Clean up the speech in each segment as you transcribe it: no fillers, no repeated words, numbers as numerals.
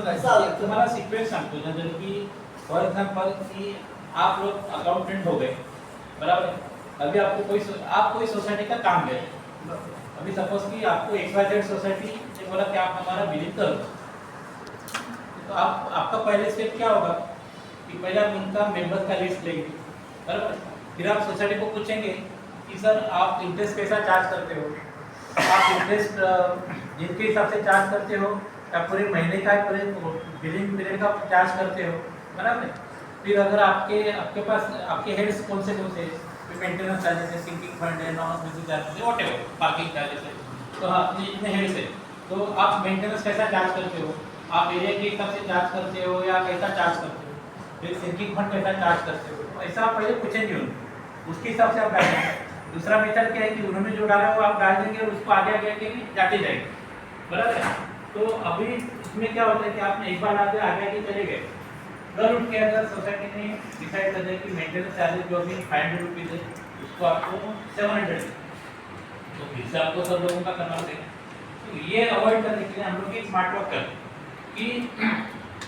तुम्हाला सिक्वेन्स सांगतो ना, जर की फॉर एग्जांपल कि आप लोग अकाउंटेंट हो गए, बराबर है। अभी आपको कोई सोसाइटी का काम है। अभी सपोज कि आपको XYZ सोसाइटी ने बोला कि आप हमारा बिलिंग करो, तो आपका पहले स्टेप क्या होगा कि पहले आप उनका मेंबर्स का लिस्ट लेंगे, बराबर। फिर आप सोसाइटी को पूछेंगे कि सर आप इंटरेस्ट कैसा चार्ज करते हो, आप इंटरेस्ट जिनके हिसाब से चार्ज करते हो या पूरे महीने का पूरे बिलिंग पीरियड का चार्ज करते हो, बराबर है। फिर अगर आपके पास आपके हेड्स कौन से मेंटेनेंस चार्जेस है, सिंकिंग फंड है, नॉन म्यूजिक चार्जेस है, व्हाटएवर पार्किंग चार्जेस है, तो आप इतने हेड्स है, तो आप मेंटेनेंस कैसा चार्ज करते हो, आप एरिया के हिसाब से चार्ज करते हो या कैसा चार्ज करते हो, फिर सिंकिंग फंड कैसा चार्ज करते हो, ऐसा आप पहले पूछेंगे उनको, उसके हिसाब से आप डालेंगे। दूसरा मेथड क्या है कि उन्होंने जो डाला वो आप डाल देंगे और उसको आगे आगे आगे जाते जाएंगे, बराबर है। तो अभी इसमें क्या होता है कि आपने एक बार आगे आगे चले गए, कल उठ के अगर सोसाइटी ने डिसाइड कर दिया कि मेंटेनेंस चार्जेस जो अभी 500 रुपीज़ है उसको आपको 700 है, तो फिर से आपको सब लोगों का करना पड़ेगा। तो ये अवॉइड करने के लिए हम लोग एक स्मार्ट वर्क करें कि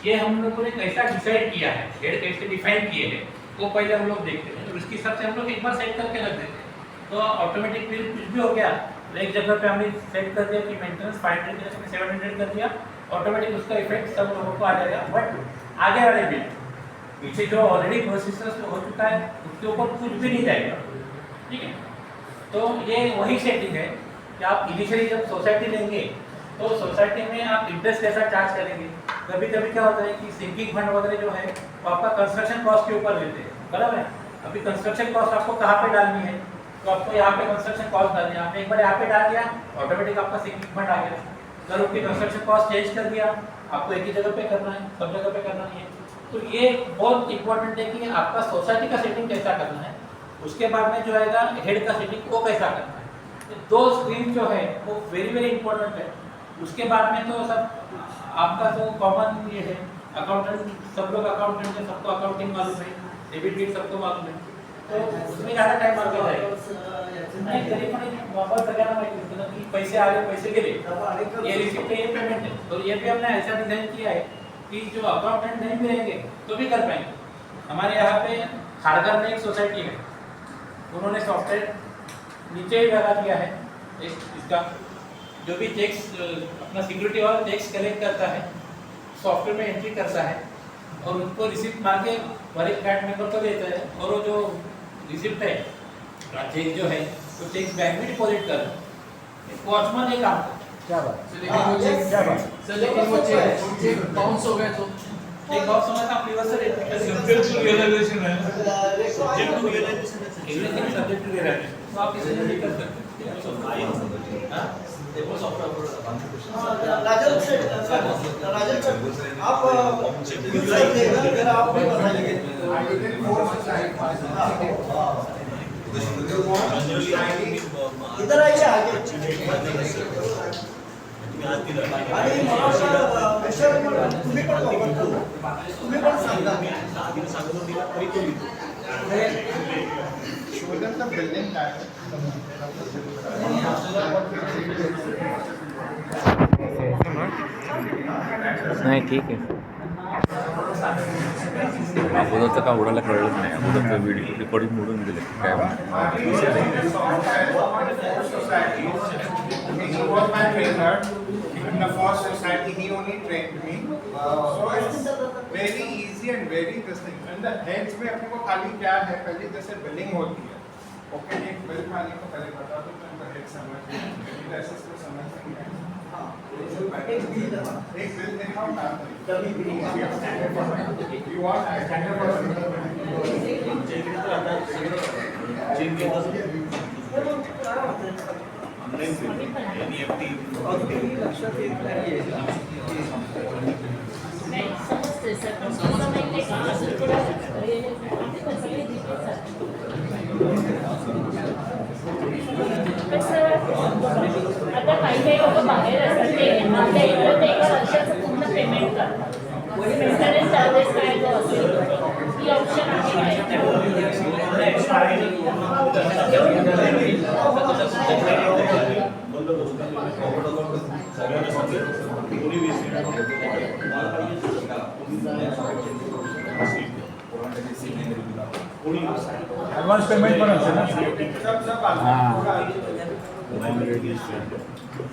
ये हम लोगों ने कैसा डिसाइड किया है, हेड कैसे डिफाइन किए हैं, वो पहले हम लोग देखते हैं, तो उसके हिसाब से हम लोग एक बार सेट करके रख देते हैं, तो ऑटोमेटिक फिर कुछ भी हो गया तो एक जगह पे हमने सेट कर दिया कि मेंटेनेंस 500 की जगह 700 कर दिया, ऑटोमेटिक उसका इफेक्ट सब लोगों को आ जाएगा। बट आगे वाले बिल पीछे जो ऑलरेडी प्रोसेसर्स हो चुका है उसके ऊपर कुछ भी नहीं जाएगा, ठीक है। तो ये वही सेटिंग है कि आप इनिशियली जब सोसाइटी लेंगे तो सोसाइटी में आप इंटरेस्ट कैसा चार्ज करेंगे। कभी कभी क्या होता है कि सिंकिंग फंड वगैरह जो है वो आपका कंस्ट्रक्शन कॉस्ट के ऊपर लेते हैं, बराबर है। अभी कंस्ट्रक्शन कॉस्ट आपको कहाँ पे डालनी है, तो आपको यहाँ पे कंस्ट्रक्शन कॉस्ट डालनी है, आपने एक बार यहाँ पे डाल दिया ऑटोमेटिक आपका सिंकिंग फंड आ गया। कल उनके कंस्ट्रक्शन कॉस्ट चेंज कर दिया, आपको एक ही जगह पे करना है, सब जगह पे करना नहीं है। तो ये बहुत इंपॉर्टेंट है कि आपका सोसाइटी का सेटिंग कैसा करना है, उसके बाद में जो आएगा हेड का सेटिंग वो कैसा करना है। तो दो स्ट्रीम जो है वो वेरी इंपॉर्टेंट है। उसके बाद में तो सब आपका जो कॉमन ये है अकाउंटेंट, सब लोग अकाउंटेंट है, सबको अकाउंटिंग मालूम है, डेबिट क्रेडिट सबको मालूम है, तो उसमें ज़्यादा टाइम लग जाएगा। नहीं तरी पण वापर सगळ्यांना माहिती असतं ना की पैसे आले पैसे गेले, ये रिसिप्ट है, ये पेमेंट है। तो ये भी हमने ऐसा डिजाइन किया है कि जो अकाउंटेंट नहीं भी रहेंगे तो भी कर पाएंगे। हमारे यहाँ पे खारघर में एक सोसाइटी है, उन्होंने सॉफ्टवेयर नीचे ही लगा दिया है इसका, जो भी टैक्स अपना सिक्योरिटी वाला टैक्स कलेक्ट करता है सॉफ्टवेयर में एंट्री करता है और उनको रिसिप्ट मार के बड़े फ्लैट मेंबर को देता है, और वो जो रिसिप्ट है चेक जो है तो चेक बैंक में डिपॉजिट कर वॉचमैन ये काम करता है। क्या बात, क्या बात सर, लेकिन वो चेक बाउंस हो गए तो एक बात समझ आप रिवर्सल सब्जेक्ट टू रियलाइजेशन है, subject to realisation everything subject to realisation, तो आप इसे नहीं कर सकते। हां देखो सॉफ्टवेयर राजन आप आप भी बताइए। इधर आइए आगे। आणि मला वाटतं विषय तुम्ही पण सांगा। शोधन बिल्डिंग काय नाही ठीक आहे। अगोदरचं का उडायला कळलंच नाही, अगोदरचं व्हिडिओ रेकॉर्डिंग मोडून दिलं काय He was my trainer in the first society. He only trained me. So it's very easy and very interesting. And the heads में अपने को खाली क्या है, पहले जैसे बिलिंग होती है, ओके एक बिल खाने को पहले बता दो तो उनका हेड समझ ऐसे इसको समझ नहीं है। हाँ एक बिल देखा होगा तभी बिल you want standard समजते सर, पण समजा माहिती का असं थोडं सगळे डिटेल्स आता काही लोक बाहेर असतात ते आपल्या इकडे ते एका वर्षाचं पूर्ण पेमेंट करतात, मेंटेनन्स चार्जेस काय जो असेल ही ऑप्शन आहे सगळ्यांना ॲडव्हान्स पेमेंट पण असेल ना सब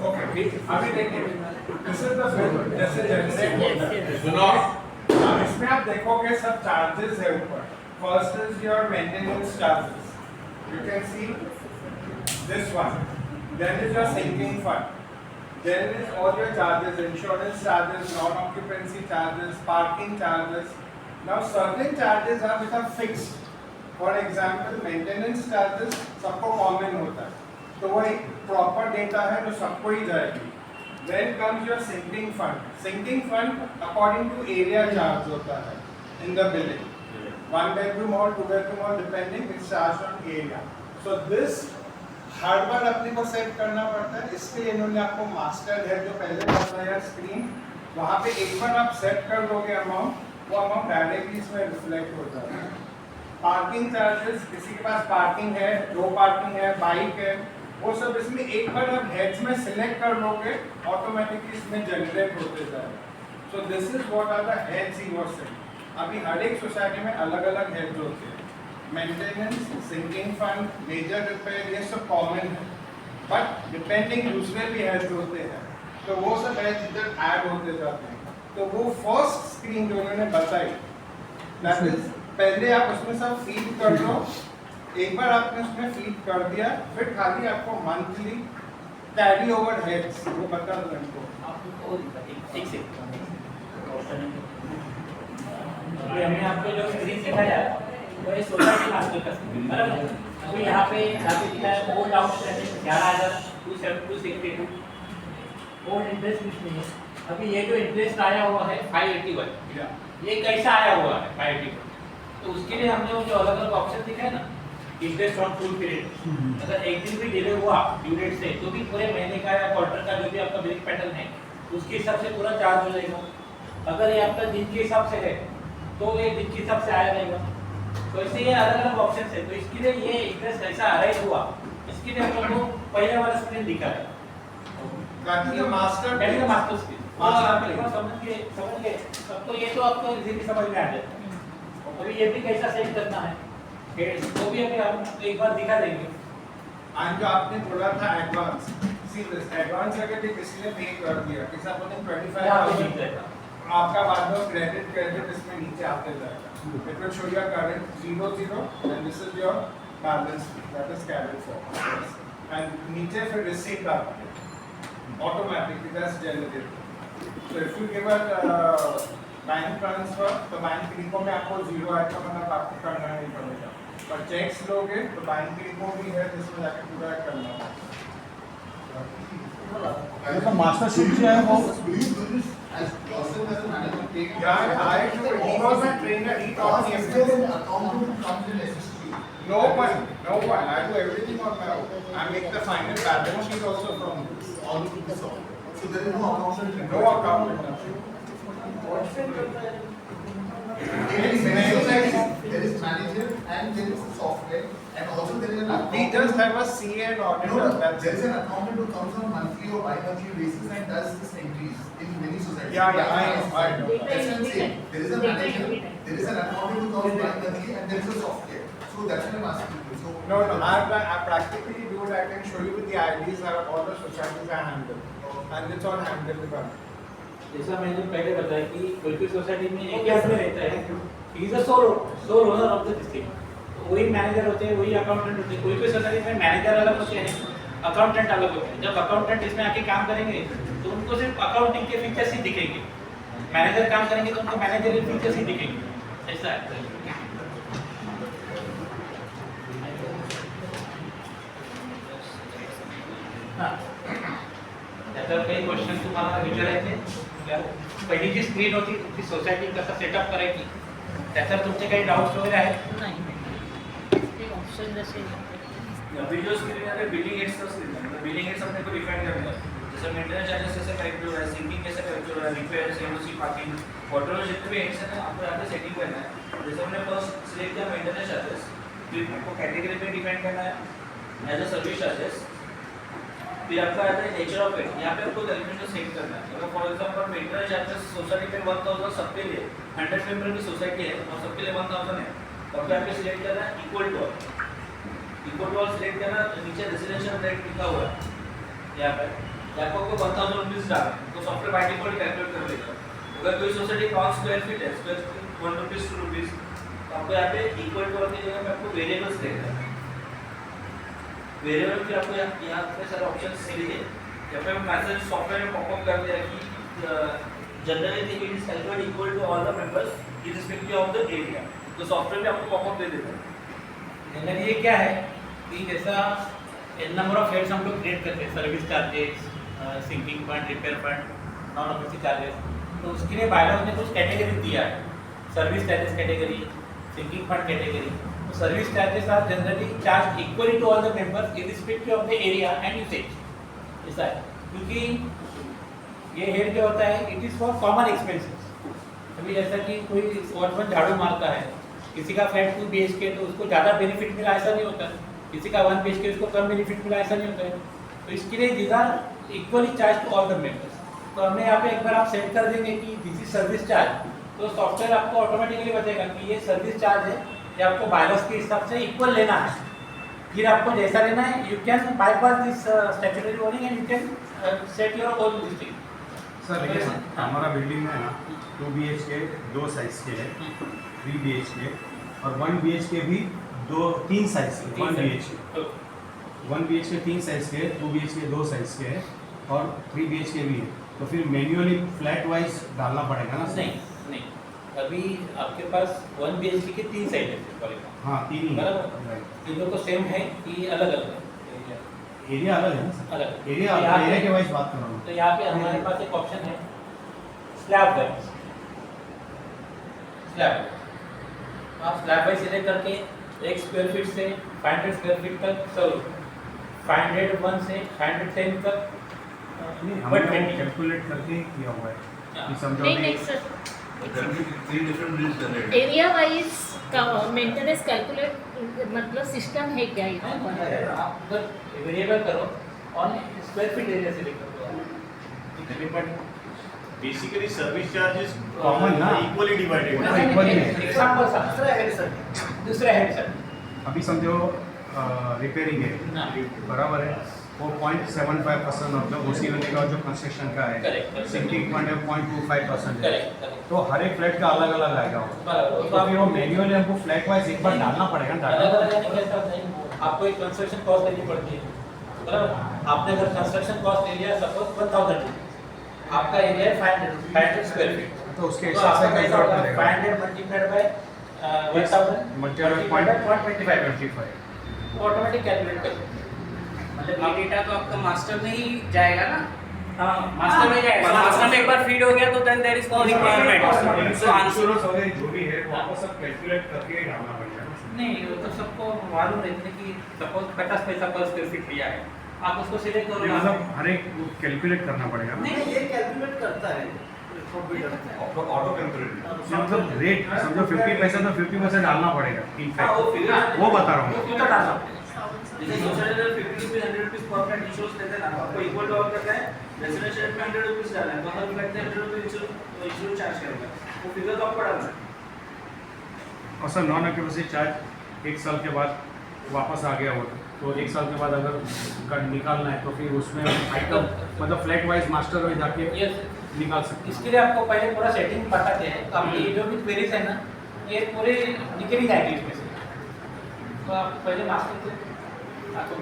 ओके अभी देखिए दिस इज द फिल्म जैसे जनरेट अब इसमें आप देखोगे सब चार्जेस है ऊपर first is your maintenance charges you can see this one then is your sinking fund then is all your charges, insurance charges, non-occupancy charges, parking charges. Now certain charges are which are fixed. For example, maintenance charges सबको common होता है, तो वो एक proper data है जो सबको ही जाएगी. Then comes your sinking fund. Sinking fund according to area charge होता है in the building. 1 bedroom or 2 bedroom or depending, it's charged on area. So this हर बार अपने को सेट करना पड़ता है. इसके लिए इन्होंने आपको मास्टर है जो पहले बताया स्क्रीन, वहाँ पे एक बार आप सेट कर दोगे अमाउंट, वो अमाउंट डायरेक्टली इसमें रिफ्लेक्ट होता है. पार्किंग चार्जेस, किसी के पास पार्किंग है, 2 पार्किंग है, बाइक है, वो सब इसमें एक बार आप हेड्स में सिलेक्ट कर लोगे ऑटोमेटिकली इसमें जनरेट होते जाएगा. So this is what are the heads he was saying. अभी हर एक सोसाइटी में अलग अलग हेड्स होते हैं. Maintenance, sinking fund, major repair, ये सब कॉमन है, बट डिपेंडिंग दूसरे भी हेड्स होते हैं, तो वो सब हेड्स इधर ऐड होते जाते हैं. तो वो फर्स्ट स्क्रीन जो उन्होंने बताई, दैट इज पहले आप उसमें सब फीड कर लो. एक बार आपने उसमें फीड कर दिया, फिर खाली आपको मंथली कैरी ओवर हेड्स वो बता दो इनको. हमने आपको जो स्क्रीन दिखाया वो ये सोसाइटी मास्टर का स्क्रीन, बराबर. अभी यहाँ पे दिखा है ओल्ड आउटस्टैंडिंग 11,262 ओल्ड इंटरेस्ट कुछ नहीं है. अभी ये जो इंटरेस्ट आया हुआ है 581, ये कैसा आया हुआ है 581? तो उसके लिए हमने वो जो अलग अलग ऑप्शन दिखाए ना, इंटरेस्ट ऑन फुल पीरियड, अगर एक दिन भी डिले हुआ ड्यू डेट से तो भी पूरे महीने का या क्वार्टर का जो भी आपका बिलिंग पैटर्न है उसके हिसाब से पूरा चार्ज हो जाएगा. अगर ये आपका दिन के हिसाब से है तो ये दिन के हिसाब से आया रहेगा. तो इससे ये अलग अलग ऑप्शन है. तो इसके लिए ये इंटरेस्ट कैसा अराइज हुआ, इसके लिए हम लोग को पहले वाला स्क्रीन दिखा है, that is the master screen. समझ गए सबको, ये तो आपको इजीली समझ में आ जाएगा. अभी ये भी कैसा सेट करना है तो भी अभी हम एक बार दिखा देंगे. आज जो आपने बोला था एडवांस, सी दिस एडवांस अगर किसी ने पे कर दिया, किसी ने 25,000 आपका बाद में क्रेडिट इसमें नीचे आते जाएगा. It will show your current 00 and this is your balance that is carried forward. And नीचे फिर receipt आती है automatically, that's generated. So if you give a bank transfer, तो बैंक क्लिको में आपको 0 आएगा, मतलब आपको करना नहीं पड़ेगा. पर चेक्स लोगे तो बैंक क्लिको भी है जिसमें जाके पूरा करना है. ये तो मास्टर शीट जो है वो Yeah, he was a trainer. He taught me everything. No one. I do everything on my own. I make the final balance sheet also from this. So there is no accountant. No accountant. There is manager and there is software and also there is an We accountant. just have a CA and auditor. That's There is it. an accountant who comes on monthly or bi-monthly basis and does this entries in many societies. Yeah, I know. That's what I'm saying. There is a manager, there is an accountant who comes bi-monthly and there is a software. So that's what I'm asking you. So No. I practically do it. I can show you with the IDs how all the societies are handled. And it's all handled by me. जैसा मैंने पहले बताया कि कोई society में एक ही आदमी रहता है, he is a sole owner of the district. वही मैनेजर होते हैं, वही अकाउंटेंट होते हैं. कोई सोसाइटी में मैनेजर अलग होते हैं, अकाउंटेंट अलग होते हैं. जब अकाउंटेंट इसमें आके काम करेंगे तो उनको सिर्फ अकाउंटिंग के फीचर्स ही दिखेंगे. मैनेजर काम करेंगे तो उनको मैनेजरियल फीचर्स ही दिखेंगे. ऐसा है. हां, त्याच्यावर काही क्वेश्चन तुम्हाला विचारायचे? पहिली जी स्क्रीन होती ती सोसायटी कसं सेटअप करायची त्याच्यावर तुमचे काही डाउट्स वगैरे आहेत? नाही ते ऑप्शन जसे वीडियो स्क्रीन है बिलिंग एड्स का स्क्रीन है. बिलिंग एड्स अपने को डिफाइन करना है. जैसे मेंटेनेंस चार्जेस कैसे कैलकुलेट हो रहा है, सिंकिंग कैसे कैलकुलेट हो रहा है, रिपेयर एनओसी पार्किंग वाटर जितने भी एड्स हैं आपको यहाँ पे सेटिंग करना है. जैसे हमने फर्स्ट सिलेक्ट किया मेंटेनेंस चार्जेस, फिर आपको कैटेगरी पे डिफाइन करना है एज अ सर्विस चार्जेस. फिर आपका आता है नेचर ऑफ इट, यहाँ पे आपको कैलकुलेशन सेट करना है। अगर for example maintenance charges society में 1000 सबके लिए, 100 मेंबर की सोसाइटी है और सबके लिए 1000 है, तो आपको यहाँ पे सिलेक्ट करना है इक्वल टू ऑल सिलेक्ट करना, नीचे रेजिडेंशियल रेट लिखा हुआ है यहाँ पे, यहाँ पर आपको 1000 रुपीज डालना है, तो सॉफ्टवेयर बाय डिफॉल्ट कैलकुलेट कर देगा। अगर कोई सोसाइटी 5 स्क्वायर फीट है, स्क्वायर फीट 1 रुपीज 2 रुपीज, तो आपको यहाँ पे इक्वल टू की जगह पे आपको वेरिएबल्स देगा। वेरिएबल फिर आपको यहाँ पे सारे ऑप्शंस मिलेंगे। यहाँ पे मैसेज सॉफ्टवेयर में पॉपअप कर दिया कि generally thing it is calculate equal to all the members irrespective of the area, तो सॉफ्टवेयर में आपको पॉपअप दे देता है। जनरली ये क्या है कि जैसा नंबर ऑफ हेड्स हम लोग क्रिएट करते हैं, service charges, sinking fund, repair fund, non official charges, तो उसके लिए बायलॉज ने कुछ कैटेगरी दिया है, service charges category, sinking fund category. तो service charges are generally charge equally to all the members irrespective of the area and usage, ऐसा है। क्योंकि ये हेड जो होता है it is for common expenses. अभी जैसा कि कोई वॉचमैन झाड़ू मारता है, किसी का फ्लैट 2 BHK तो उसको ज़्यादा बेनिफिट मिला ऐसा नहीं होता, किसी का 1 BHK उसको कम बेनिफिट मिला ऐसा नहीं होता है। तो इसके लिए these are equally charge to all the members. तो हमने यहाँ पे एक बार आप सेट कर देंगे कि दिस इज सर्विस चार्ज, तो सॉफ्टवेयर आपको ऑटोमेटिकली बताएगा कि ये सर्विस चार्ज है, ये आपको बायलॉज के हिसाब से इक्वल लेना है। फिर आपको जैसा लेना है you can bypass this statutory warning and you can set your own listing. Sir देखिए हमारा बिल्डिंग में ना 2 BHK 2 साइज के है, 3 BHK और 1 BHK भी 3 साइज के, 1 BHK 1 BHK 3 साइज के, 2 BHK 2 साइज के है और 3 BHK भी है। तो फिर मैन्युअली फ्लैट वाइज डालना पड़ेगा ना? नहीं, अभी आपके पास 1 BHK के 3 साइड है, हाँ 3 ही बराबर। तीनों को सेम है कि अलग अलग है? एरिया अलग है ना सर? अलग। एरिया के वाइज बात कर रहा हूँ। तो यहाँ पे हमारे पास एक ऑप्शन है स्लैब वाइज। आप स्लैब वाइज सिलेक्ट करके 1 स्क्वायर फीट से 500 स्क्वायर फीट तक, सॉरी 501 से 510 तक हमने कैलकुलेट करके किया हुआ है कि समझो नहीं सर, एरिया वाइज का मेंटेनेंस कैलकुलेट मतलब सिस्टम है क्या यहाँ पर? आप अगर वेरिएबल करो on square feet area select करो, बेसिकली सर्विस चार्जेस Common ना? इक्वली डिवाइडेड ना? equally है। एग्जांपल दूसरा हेड सर अभी समझो रिपेयरिंग है, बराबर है, वो 0.75% मतलब उसी वाले का जो कंस्ट्रक्शन का है, Correct. सिंकिंग फंड है 0.25% है, करेक्ट। तो हर एक फ्लैट का अलग अलग आएगा वो। बराबर। तो फिर वो मैन्युअली हमको फ्लैट वाइज एक बार डालना पड़ेगा ना अलग डाटा। अलग यानी कैसा होता है, आपको एक कंस्ट्रक्शन कॉस्ट देनी पड़ती है, बराबर। आपने अगर कंस्ट्रक्शन कॉस्ट एरिया सपोज 1000 है, आपका एरिया है 500 स्क्वायर फीट, तो उसके तो हिसाब से आपका कैसा कैलकुलेट होगा करेगा 500 multiplied by 1000 multiplied by 0.25 automatic calculate कर। मतलब ये डेटा तो आपका मास्टर में ही जाएगा ना? हाँ, मास्टर में जाएगा, मास्टर में एक बार फीड हो गया तो then there is no requirement. So answer insurance वगैरह जो भी है वो आपको सब कैलकुलेट करके ही डालना पड़ेगा। नहीं, वो तो सबको मालूम रहता है कि सपोज 50 पैसा पर स्क्वायर फीट लिया है, आप उसको सिलेक्ट करो। मतलब हर एक कैलकुलेट करना पड़ेगा ना? नहीं, ये कैलकुलेट करता है ऑटो कैलकुलेट मतलब रेट समझो 50 पैसा तो 50% डालना पड़ेगा इन हाँ, वो फैक्ट, figure- वो बता रहा हूँ। वो क्यों तो डालना पड़ेगा? जैसे सोसाइटी में 50 rupees 100 rupees per flat insurance लेते हैं ना, आपको इक्वल टू ऑल करता है, रेजिडेंशियल में 100 रुपीज डालना है, तो हर फ्लैट में 100 रुपीज इंश्योरेंस चार्ज करेगा, वो फिगर तो आपको डालना है। और सर नॉन ऑक्यूपेंसी चार्ज 1 साल के बाद वापस आ गया हो तो 1 साल के बाद अगर निकालना है तो फिर उसमें आइटम मतलब फ्लैट वाइज मास्टर में जाके Yes, निकाल सकते हैं। इसके लिए आपको पहले पूरा सेटिंग बताते हैं, तो आपकी ये जो भी क्वेरीज है ना, ये पूरे निकल ही जाएगी इसमें से। तो आप पहले मास्टर से आपको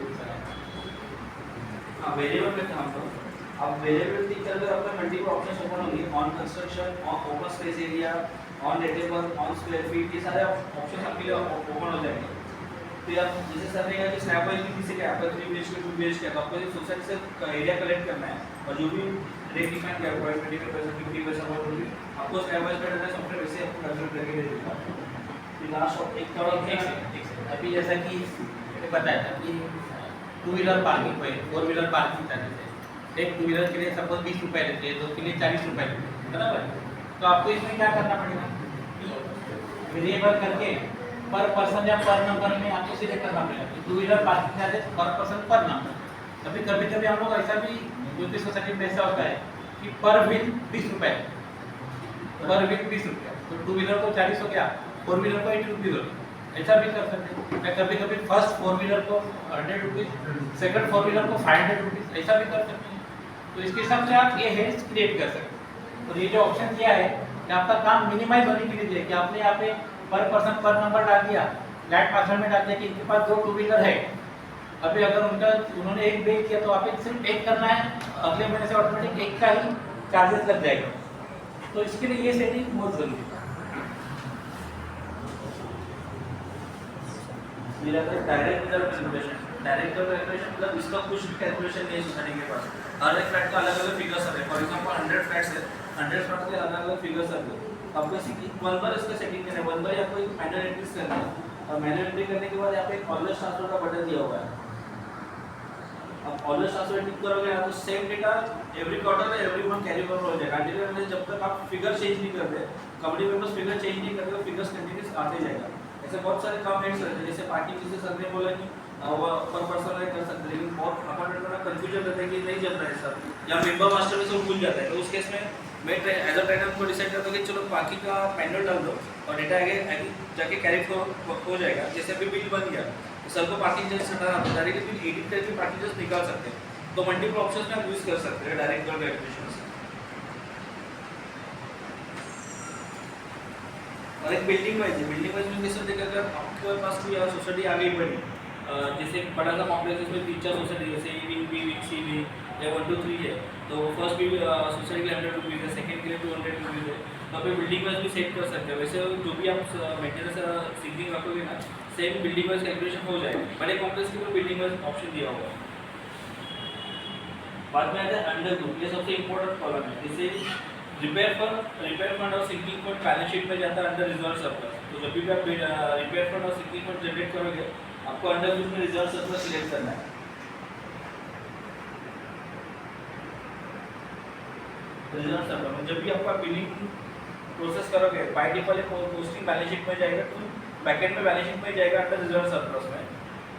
हाँ, वेरिएबल पे काम करो। अब वेरिएबल टिक करके आपका मल्टीपल ऑप्शंस ओपन होंगे, on construction, on open space area, on rateable, on square feet, ये सारे ऑप्शंस आपके लिए ओपन हो जाएंगे। फिर आप जैसे सर ने कहा कि स्नैप वाइज किसी के आपका 3 BHK 2 BHK, तो आपको सोसाइटी से एरिया कलेक्ट करना है और जो भी रेट डिफाइन किया हुआ है 25%, 50% और जो भी आपको स्नैप वाइज पे डालना है, सॉफ्टवेयर वैसे आपको कैलकुलेट करके दे देगा। फिर लास्ट एक करोड़ अभी जैसा कि मैंने बताया था कि 2 व्हीलर पार्किंग पे 4 व्हीलर पार्किंग चार्जेस है, एक 2 व्हीलर के लिए सपोज 20 रुपये लेते हैं, 2 के लिए 40 रुपये लेते हैं, बराबर। तो आपको इसमें क्या करना पड़ेगा, वेरिएबल करके पर पर्सन या पर नंबर में आपको सिलेक्ट करना पड़ेगा। 2 व्हीलर पार्किंग चार्जेस पर पर्सन पर नंबर, कभी कभी हम लोग ऐसा भी ज्योति सोसाइटी में ऐसा होता है कि पर व्हील 20 रुपए, पर व्हील 20 रुपये, तो 2 व्हीलर को 40 हो गया, 4 व्हीलर को 80 रुपीज़ हो गया, ऐसा भी कर सकते हैं। मैं कभी फर्स्ट 4 व्हीलर को 100 रुपीज़, सेकंड 4 व्हीलर को 500 रुपीज़, ऐसा भी कर सकते हैं। तो इसके हिसाब से आप ये हेड्स क्रिएट कर सकते हैं। और ये जो ऑप्शन दिया है कि आपका काम मिनिमाइज होने के लिए दिया कि आपने यहाँ पे पर पर्सन पर नंबर डाल दिया, फ्लैट पासवर्ड में डाल दिया कि इनके पास 2 व्हीलर है। अभी अगर उन्होंने एक पे किया तो आप सिर्फ एक करना है, अगले महीने से ऑटोमेटिक एक का ही चार्जेस लग जाएगा। तो इसके लिए ये सेटिंग बहुत जरूरी है। मेरा डायरेक्ट कैलकुलेशन मतलब इसका कुछ भी कैलकुलेशन नहीं है सोसाइटी के पास। हर एक फ्लैट का अलग अलग फिगर्स आते हैं। फॉर एग्जांपल 100 फ्लैट्स है, 100 फ्लैट के अलग अलग फिगर्स आते हैं। आपको इसी वन बार इसका सेटिंग करना है, वन बार आपको एक मैनुअल एंट्रीज करना है, और मैनुअल एंट्री करने के बाद यहाँ पे एक ऑलवेज ट्रांसफर का बटन दिया हुआ है। अब ऑलवेज ट्रांसफर टिक करोगे ना तो same data every quarter every month carry forward हो जाएगा। कंटिन्यू जब तक आप फिगर चेंज नहीं करते, कमिटी मेंबर्स फिगर चेंज नहीं करते, फिगर्स कंटिन्यूस आते जाएगा। ऐसे बहुत सारे काम हेड्स रहते हैं, जैसे पार्किंग जैसे सर ने बोला कि पर पर्सन कर सकते हैं, लेकिन बहुत अपार्टमेंट में कंफ्यूजन रहता है कि नहीं चल रहा है सर, या मेंबर मास्टर में सब भूल जाता है। तो उस केस में मैं एज अ ट्रेनर को डिसाइड करता हूँ कि चलो पार्किंग का मैनुअल डाल दो और डेटा आगे जाके कैरी हो जाएगा। जैसे अभी बिल बन गया तो सर को पार्किंग चार्ज हटाना होता है, डायरेक्टली बिल एडिट करके पार्किंग चार्ज निकाल सकते हैं। तो मल्टीपल ऑप्शंस में आप यूज़ कर सकते हैं डायरेक्ट कैलकुलेशन से। और एक बिल्डिंग वाइज में कैसे देखा, अगर आपके पास कोई सोसाइटी आ गई बड़ी, जैसे बड़ा सा कॉम्प्लेक्स उसमें 3-4 सोसाइटी जैसे A wing, B wing, C wing या 1 2 3 है, तो फर्स्ट भी सोसाइटी के लिए 100 रुपीज़ है, सेकंड के लिए 200 रुपीज़ है। तो आप बिल्डिंग वाइज भी सेट कर सकते हैं। वैसे जो भी आप मेंटेनेंस सिंकिंग रखोगे ना, सेम बिल्डिंग वाइज कैलकुलेशन हो जाएगा। बड़े कॉम्प्लेक्स के लिए बिल्डिंग वाइज ऑप्शन दिया हुआ है। बाद में आता है अंडर ग्रुप, ये सबसे इम्पोर्टेंट कॉलम है। जैसे रिपेयर फंड और सिंकिंग फंड बैलेंस शीट में जाता है अंडर रिजर्व सरप्लस। तो जब भी आप रिपेयर फंड और सिंकिंग फंड जनरेट करोगे, आपको अंडर ग्रुप में रिजर्व सरप्लस सिलेक्ट करना है। रिजर्व सरप्लस जब भी आपका बिलिंग प्रोसेस करोगे, by default posting balance sheet में जाएगा, तो बैकएंड में बैलेंस शीट में जाएगा अंडर रिजर्व सरप्लस में।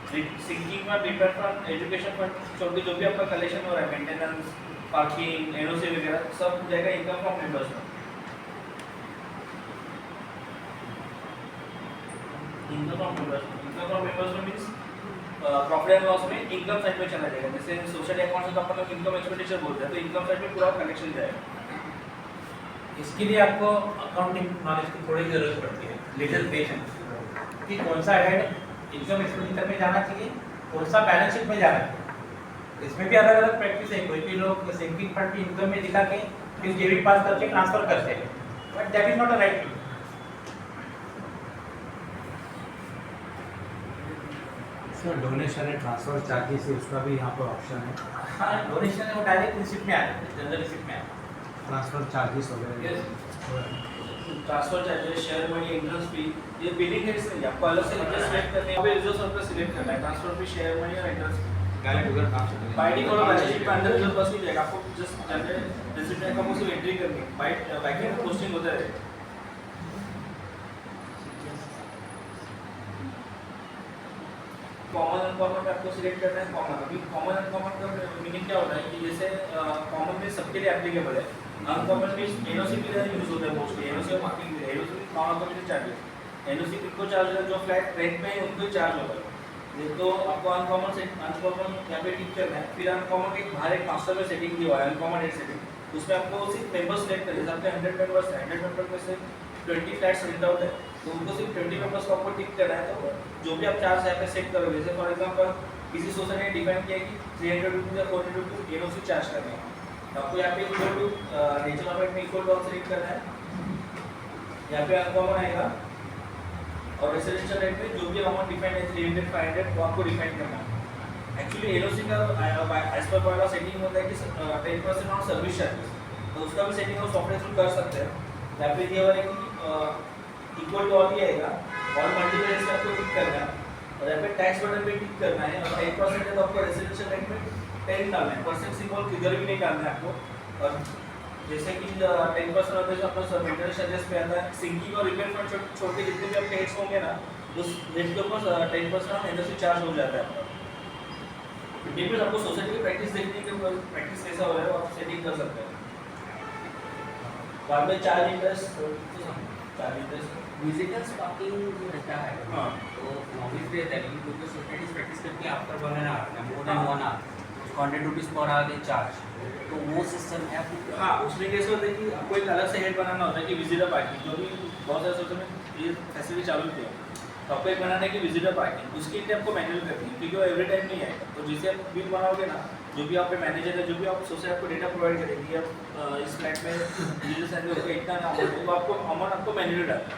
Sinking fund, repair fund, education fund, जो भी आपका कलेक्शन हो रहा है, मेंटेनेंस, पार्किंग, एनओसी वगैरह सब जाएगा इनकम फ्रॉम मेंबर्स में। इनकम फ्रॉम मेंबर्स में मींस प्रॉफिट एंड लॉस में इनकम साइड में चला जाएगा। जैसे सोसाइटी अकाउंट से तो अपन लोग इनकम एक्सपेंडिचर बोलते हैं, तो इनकम साइड में पूरा कलेक्शन जाएगा। इसके लिए आपको अकाउंटिंग नॉलेज की थोड़ी जरूरत पड़ती है, लिटिल पेशेंस, कि कौन सा हेड इनकम एक्सपेंडिचर में जाना चाहिए, कौन सा बैलेंस शीट में जाना चाहिए। इसमें भी अलग अलग प्रैक्टिस है। कोई भी लोग सिंकिंग फंड की इनकम में दिखा के फिर डेबिट पास करके ट्रांसफर करते हैं, but that is not a right. Sir donation and transfer charges है, उसका भी यहाँ पर ऑप्शन है। हाँ, डोनेशन वो डायरेक्ट रिसिप्ट में आता है, जनरल रिसिप्ट में आता है। ट्रांसफर चार्जेस वगैरह transfer charges, share money, entrance fee, ये बिलिंग हेड्स नहीं, आपको अलग से सिलेक्ट करने हैं। रिजर्व सरप्लस सिलेक्ट करना है, ट्रांसफर फी, शेयर मनी और entrance fee. By default balance sheet में अंडर रिजर्व बस नहीं जाएगा, आपको जस्ट जनरल रिसिप्ट अकाउंट से एंट्री करनी है। बाय बैकएंड में पोस्टिंग होता है। कॉमन अनकॉमन में आपको सिलेक्ट करना है कॉमन। अभी कॉमन अनकॉमन का मीनिंग क्या होता है कि जैसे कॉमन में सबके लिए एप्लीकेबल है, अनकॉमन में एनओसी के लिए यूज होता है मोस्टली। एनओसी और मार्किंग के लिए, NOC non automatic charges, NOC किनको चार्ज होता है, जो फ्लैट रेंट में है उनको ही चार्ज होता है। तो आपको अनकॉमन से अनकॉमन यहाँ पे टिक करना है। फिर अनकॉमन के बाहर एक मास्टर में सेटिंग दिया हुआ है, अनकॉमन हेड सेटिंग, उसमें आपको सिर्फ मेंबर्स सेलेक्ट करिए। जैसे आपके 100 मेंबर्स है, 100 मेंबर में से 20 फ्लैट्स रेंट आउट है, तो उनको सिर्फ 20 मेंबर्स को आपको टिक करना है। तो जो भी आप चार्ज यहाँ पे सेट करोगे, जैसे फॉर एग्जांपल किसी सोसाइटी ने डिफाइन किया कि 300 रुपीज़ या 400 रुपीज़ एनओसी चार्ज करना है, तो आपको यहाँ पे इक्वल टू नेचुरल अमेंट में इक्वल टू सेलेक्ट करना है। यहाँ पे अनकॉमन आएगा और रेसिडेंशियल रेट में जो भी अमाउंट डिफाइन है 300 500 वो आपको डिफाइन करना है। एक्चुअली एनओसी का एज पर वाला सेटिंग होता है कि 10% ऑन सर्विस चार्जेस, तो उसका भी सेटिंग आप सॉफ्टवेयर थ्रू कर सकते हैं। यहाँ पे ये वाला कि इक्वल टू ऑल ही आएगा और मल्टीपल रेट्स आपको टिक करना है, और यहाँ पे टैक्स बटन पे टिक करना है। और 10% है तो आपको रेसिडेंशियल रेट में 10 डालना है, परसेंट सिंबल किधर भी नहीं डालना है आपको। और जैसे कि 10% होता है जो अपना मेंटेनेंस चार्जेस पे आता है, सिंकिंग और रिपेयर फंड छोड़ के जितने भी आपके हेड्स होंगे ना, उस हेड के ऊपर 10% ऑफ एनओसी चार्ज हो जाता है। ये भी आपको सोसाइटी की प्रैक्टिस देखनी है कि प्रैक्टिस कैसा हो रहा है, आप सेटिंग कर सकते हैं। बाद में चार्ज इंटरेस्ट विजिटर्स पार्किंग जो रहता है हाँ। तो ऑब्वियसली रहता है क्योंकि सोसाइटीज प्रैक्टिस करके after 1 hour more than 1 hour 100 rupees per hour they charge, तो वो सिस्टम है आपको। हाँ, उसमें कैसे होता है कि आपको एक अलग से हेड बनाना होता है कि विजिटर पार्किंग, जो भी बहुत सारे सोचते में ये फैसिलिटी चालू किया है, तो आपको एक बनाना है कि विजिटर पार्किंग, उसके लिए आपको मैनुअल करनी है क्योंकि वो एवरी टाइम नहीं आएगा। तो जैसे आप बिल बनाओगे ना, जो भी आप पे मैनेजर है, जो भी आप सोसाइटी आपको डेटा प्रोवाइड करेगी, आप इस फ्लैट में विजिटर सैलरी होगा इतना ना अमाउंट है, तो आपको अमाउंट आपको मैनुअली डालना है,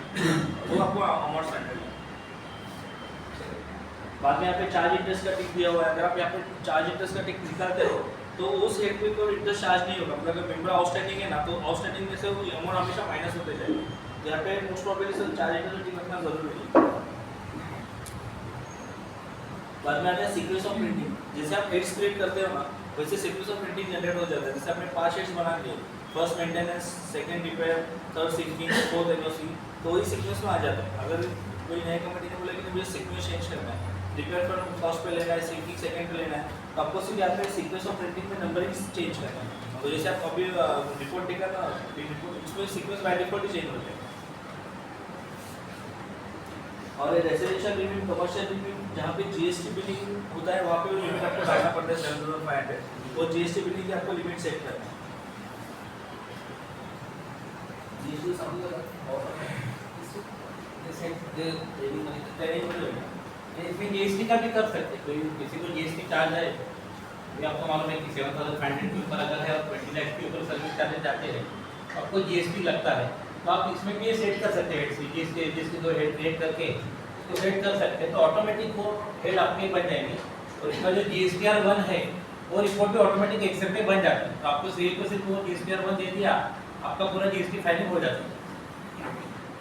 वो आपको अमाउंट स्टैंडर्ड है। बाद में यहाँ पे चार्ज इंटरेस्ट का टिक दिया हुआ है, अगर आप यहाँ पे चार्ज इंटरेस्ट का टिक निकालते हो तो उस हेड पे कोई इंटरेस्ट चार्ज नहीं होगा। मतलब अगर मेंबर आउटस्टैंडिंग है ना, तो आउटस्टैंडिंग में से वो अमाउंट हमेशा माइनस होते जाएगा। तो यहाँ पे most probably sir charge interest tick रखना जरूरी है। बाद में आता है सीक्वेंस ऑफ प्रिंटिंग, जैसे आप हेड्स क्रिएट करते हो ना, वैसे सीक्वेंस ऑफ प्रिंटिंग जनरेट हो जाता है। जैसे आपने 5 हेड्स बना लिए, first maintenance, second repair, third sinking, fourth NOC, तो वही सीक्वेंस में आ जाता है। अगर कोई नए कमिटी ने बोला कि मुझे सीक्वेंस चेंज करना है, रिपेयर पर फर्स्ट पे लेना है, सिंकिंग सेकंड पे लेना है, तो आपको सीधे यहाँ पे सीक्वेंस ऑफ प्रिंटिंग में नंबरिंग चेंज करना है। तो जैसे आप अभी रिपोर्ट देखा ना, उसमें sequence by default he change होते हैं। और रेजिडेंशियल लिमिट, कमर्शियल लिमिट, जहाँ पे जीएसटी बिलिंग होता है वहाँ पे वो लिमिट आपको डालना पड़ता है 7500, वो जीएसटी बिलिंग की आपको लिमिट सेट करना है। जीएसटी इसमें जीएसटी का भी कर सकते हैं। कोई किसी को जीएसटी चार्ज है, ये आपको मालूम है कि 7500 के ऊपर अगर है और 20 लाख के ऊपर सर्विस चार्जेस जाते हैं, आपको जीएसटी लगता है, तो आप इसमें भी ये सेट कर सकते हैं। जीएसटी दो हेड क्रिएट करके इसको सेट कर सकते हैं, तो ऑटोमेटिक वो हेड आपके बन जाएंगे और इसका जो जीएसटीआर 1 है वो रिपोर्ट भी ऑटोमेटिक एक्सेल में बन जाता है। तो आपको सीए को सिर्फ वो जीएसटीआर 1 दे दिया, आपका पूरा जीएसटी फाइलिंग हो जाती है।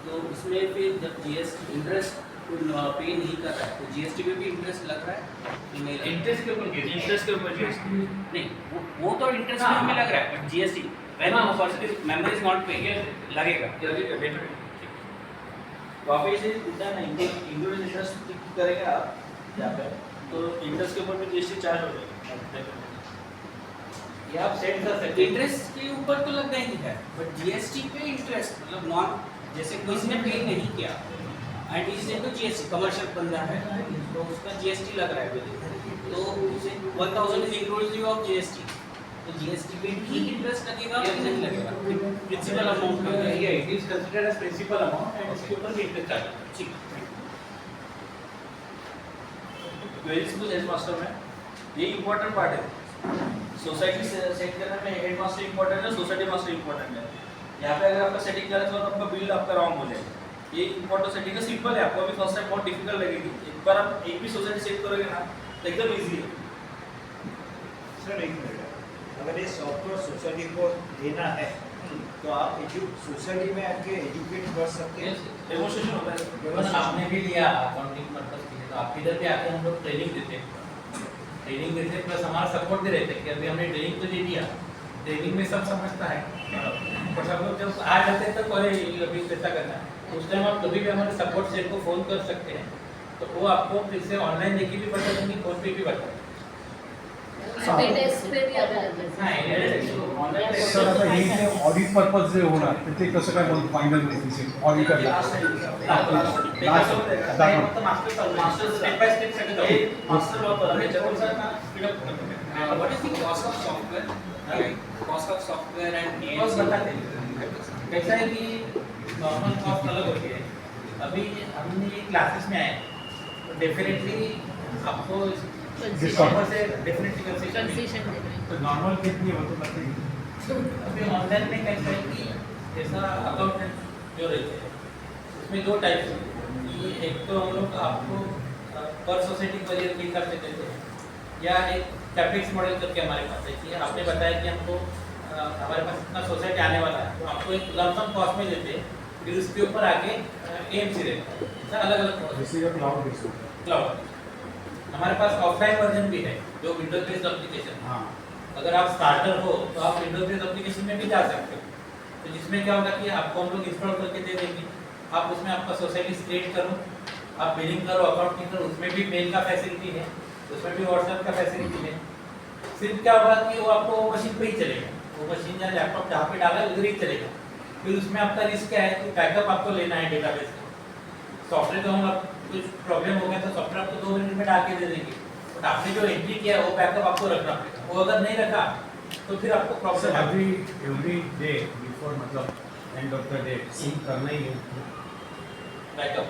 तो उसमें फिर जब जीएसटी इंटरेस्ट पे नहीं कर रहा है तो जीएसटी पे भी इंटरेस्ट लग रहा है कि नहीं? इंटरेस्ट के ऊपर जीएसटी नहीं, वो तो इंटरेस्ट में हमें लग रहा है, but GST when a person is member is not paying लगेगा। वहाँ पे इसे उतना ना इंक्लूड इंटरेस्ट करेंगे आप यहाँ पे, तो इंटरेस्ट के ऊपर भी जीएसटी चार्ज हो जाएगा। ये आप सेट कर सकते हैं। इंटरेस्ट के ऊपर तो लगना ही है, बट जीएसटी पे इंटरेस्ट मतलब नॉन, जैसे किसी ने पे नहीं किया and is into GST, commercial बंदा है तो उसका जीएसटी लग रहा है, तो उसे 1000 इज इंक्लूसिव ऑफ जीएसटी, तो जीएसटी पे भी इंटरेस्ट लगेगा या नहीं लगेगा? प्रिंसिपल अमाउंट का ये it is considered as principal amount and इसके ऊपर भी इंटरेस्ट चार्ज। ठीक क्वेरीज कुछ हेड मास्टर में ये इंपॉर्टेंट पार्ट है। सोसाइटी सेट करने में हेड मास्टर इंपॉर्टेंट है, सोसाइटी मास्टर इंपॉर्टेंट है। यहाँ पे अगर आपका सेटिंग गलत हुआ तो आपका बिल आपका रॉन्ग हो जाएगा। ये इंपॉर्टेंट सेटिंग है, सिंपल है, आपको अभी फर्स्ट टाइम बहुत डिफिकल्ट लगेगी। एक बार आप एक भी सोसाइटी सेट करोगे ना तो एकदम इजी है। सर एक मिनट, अगर ये सॉफ्टवेयर सोसाइटी को देना है तो आप सोसाइटी में आके एजुकेट कर सकते हैं। डेमोन्स्ट्रेशन होता है। बस आपने भी लिया अकाउंटिंग पर्पस के लिए, तो आप इधर पे आके हम लोग ट्रेनिंग देते प्लस हमारा सपोर्ट दे रहे थे कि अभी हमने ट्रेनिंग तो दे दिया, ट्रेनिंग में सब समझता है, और सब लोग जब आ जाते हैं तो अरे अभी कैसा करना है, उस टाइम आप कभी भी हमारे सपोर्ट सेल को फ़ोन कर सकते हैं, तो वो आपको फिर से ऑनलाइन देखिए भी बता देंगे, फ़ोन पे भी बता टेस्ट पे भी अवेलेबल है। सर आता हे ऑडिट पर्पज जे होणार तर ते कसं काय मग final auditor master step by step सगळं जाऊ। मास्टर वापर याच्यावर ना स्पीड अप करतो। What is the cost of software? Cost of software and cost बताते हैं। कैसा है कि नॉर्मल कॉस्ट अलग होती है। अभी हमने ये क्लासेस में आए तो डेफिनेटली आपको डिस्काउंट से डेफिनेटली कंसेशन देंगे। तो नॉर्मल कितनी हो तो बताइए। अभी ऑनलाइन में कैसा है कि जैसा अकाउंटेंट जो रहते हैं उसमें 2 टाइप्स हैं कि एक तो हम लोग आपको पर सोसाइटी बजट पे करते देते हैं, या एक कैपेक्स मॉडल करके हमारे पास है कि आपने बताया कि हमको हमारे पास इतना सोसाइटी आने वाला है, तो आपको एक लमसम कॉस्ट में देते हैं, फिर उसके ऊपर आके एएमसी रहता है। ऐसा अलग अलग जैसे क्लाउड बेस्ड क्लाउड। हमारे पास ऑफलाइन वर्जन भी है जो विंडोज बेस्ड एप्लीकेशन। हाँ, अगर आप स्टार्टर हो तो आप विंडोज बेस्ड एप्लीकेशन में भी जा सकते हो, तो जिसमें क्या होगा कि आपको हम लोग इंस्टॉल करके दे देंगे, आप उसमें आपका सोसाइटी क्रिएट करो, आप बिलिंग करो, अकाउंटिंग करो, उसमें भी मेल का फैसिलिटी है, उसमें भी व्हाट्सएप का फैसिलिटी है। सिर्फ क्या होगा कि वो आपको मशीन पे ही चलेगा, वो मशीन या लैपटॉप जहाँ पे डाला है उधर ही चलेगा। फिर उसमें आपका रिस्क क्या है कि बैकअप आपको लेना है डेटाबेस का। सॉफ्टवेयर तो हम अब कुछ प्रॉब्लम हो गया तो सॉफ्टवेयर आपको 2 मिनट में डाल के दे देंगे, बट आपने जो एंट्री किया है वो बैकअप आपको रखना पड़ेगा। वो अगर नहीं रखा तो फिर आपको sir problem every day before मतलब end of the day sync करना ही है। Backup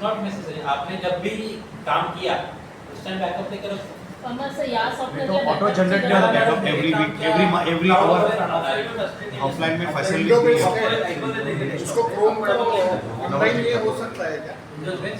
not necessary. आपने जब भी काम किया उस टाइम बैकअप लेकर रखो। पण असं या सॉफ्टवेअर तो ऑटो जनरेट नहीं होता backup every week every hour offline में फैसिलिटी उसको क्रोम में ऑनलाइन ये हो सकता है क्या? Windows में